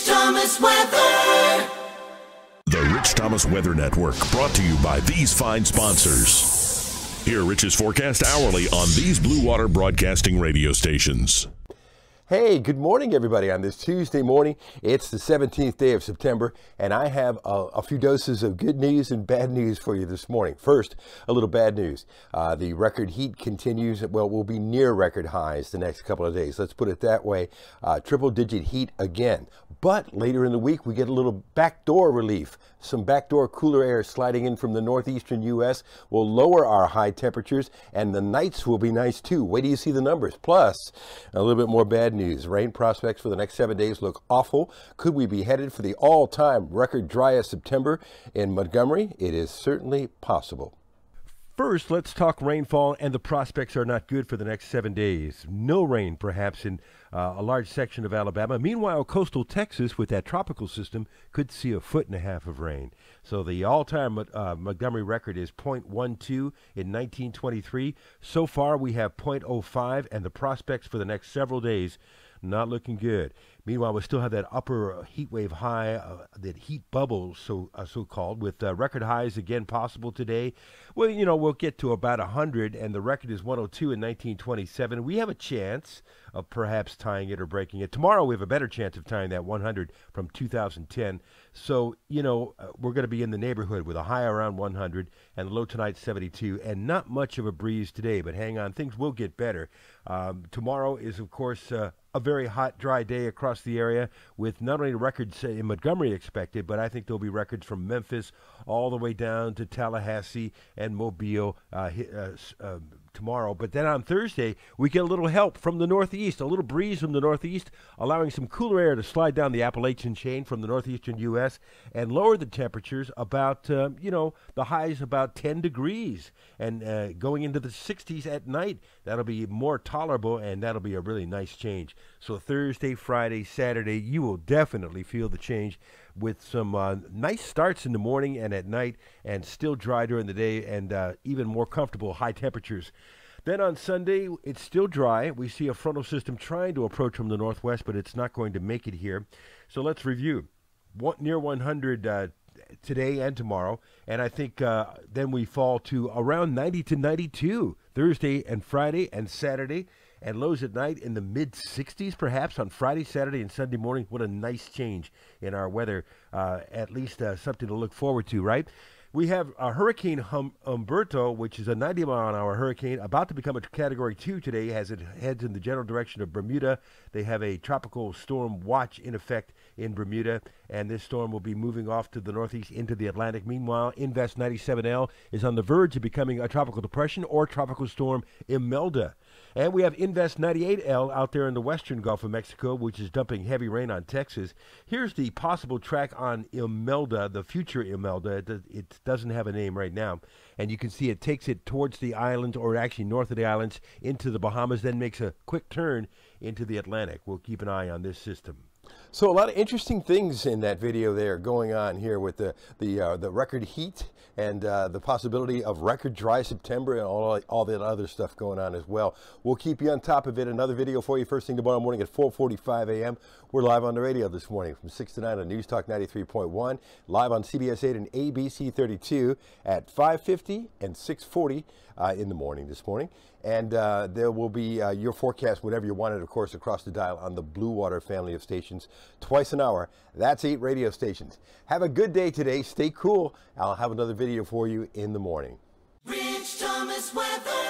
Rich Thomas Weather. The Rich Thomas Weather Network, brought to you by these fine sponsors. Hear Rich's forecast hourly on these Blue Water Broadcasting radio stations. Hey, good morning, everybody. On this Tuesday morning, it's the 17th day of September, and I have a few doses of good news and bad news for you this morning. First, a little bad news. The record heat continues. Well, we'll be near record highs the next couple of days. Let's put it that way. Triple-digit heat again. But later in the week, we get a little backdoor relief. Some backdoor cooler air sliding in from the northeastern U.S. will lower our high temperatures, and the nights will be nice too. Wait till you see the numbers. Plus, a little bit more bad news. Rain prospects for the next 7 days look awful. Could we be headed for the all-time record driest September in Montgomery? It is certainly possible. First, let's talk rainfall, and the prospects are not good for the next 7 days. No rain, perhaps, in a large section of Alabama. Meanwhile, coastal Texas, with that tropical system, could see 1.5 feet of rain. So the all-time Montgomery record is 0.12 in 1923. So far, we have 0.05, and the prospects for the next several days not looking good. Meanwhile, we still have that upper heat wave high, that heat bubble, so-called, with record highs again possible today. Well, you know, we'll get to about 100, and the record is 102 in 1927. We have a chance of perhaps tying it or breaking it. Tomorrow, we have a better chance of tying that 100 from 2010. So, you know, we're going to be in the neighborhood with a high around 100 and low tonight 72, and not much of a breeze today, but hang on, things will get better. Tomorrow is, of course, a very hot, dry day across the area, with not only records in Montgomery expected, but I think there'll be records from Memphis all the way down to Tallahassee and Mobile tomorrow. But then on Thursday, we get a little help from the northeast, a little breeze from the northeast, allowing some cooler air to slide down the Appalachian chain from the northeastern U.S. and lower the temperatures about, the highs about 10 degrees. And going into the 60s at night, that'll be more tolerable, and that'll be a really nice change. So Thursday, Friday, Saturday, you will definitely feel the change, with some nice starts in the morning and at night, and still dry during the day, and even more comfortable high temperatures. Then on Sunday, it's still dry. We see a frontal system trying to approach from the northwest, but it's not going to make it here. So let's review. Near 100 today and tomorrow, and I think then we fall to around 90 to 92 Thursday and Friday and Saturday, and lows at night in the mid-60s perhaps on Friday, Saturday, and Sunday morning. What a nice change in our weather, at least something to look forward to, right? We have a Hurricane Humberto, which is a 90-mile-an-hour hurricane, about to become a Category 2 today as it heads in the general direction of Bermuda. They have a tropical storm watch in effect in Bermuda, and this storm will be moving off to the northeast into the Atlantic. Meanwhile, Invest 97L is on the verge of becoming a tropical depression or tropical storm Imelda. And we have Invest 98L out there in the western Gulf of Mexico, which is dumping heavy rain on Texas. Here's the possible track on Imelda, the future Imelda. It doesn't have a name right now. And you can see it takes it towards the islands, or actually north of the islands, into the Bahamas, then makes a quick turn into the Atlantic. We'll keep an eye on this system. So a lot of interesting things in that video there going on here with the record heat and the possibility of record dry September and all that other stuff going on as well. We'll keep you on top of it. Another video for you first thing tomorrow morning at 4:45 a.m. We're live on the radio this morning from 6 to 9 on News Talk 93.1, live on CBS 8 and ABC 32 at 5:50 and 6:40 in the morning this morning. And there will be your forecast, whenever you want it, of course, across the dial on the Blue Water family of stations twice an hour. That's 8 radio stations. Have a good day today. Stay cool. I'll have another video for you in the morning. Rich Thomas Weather.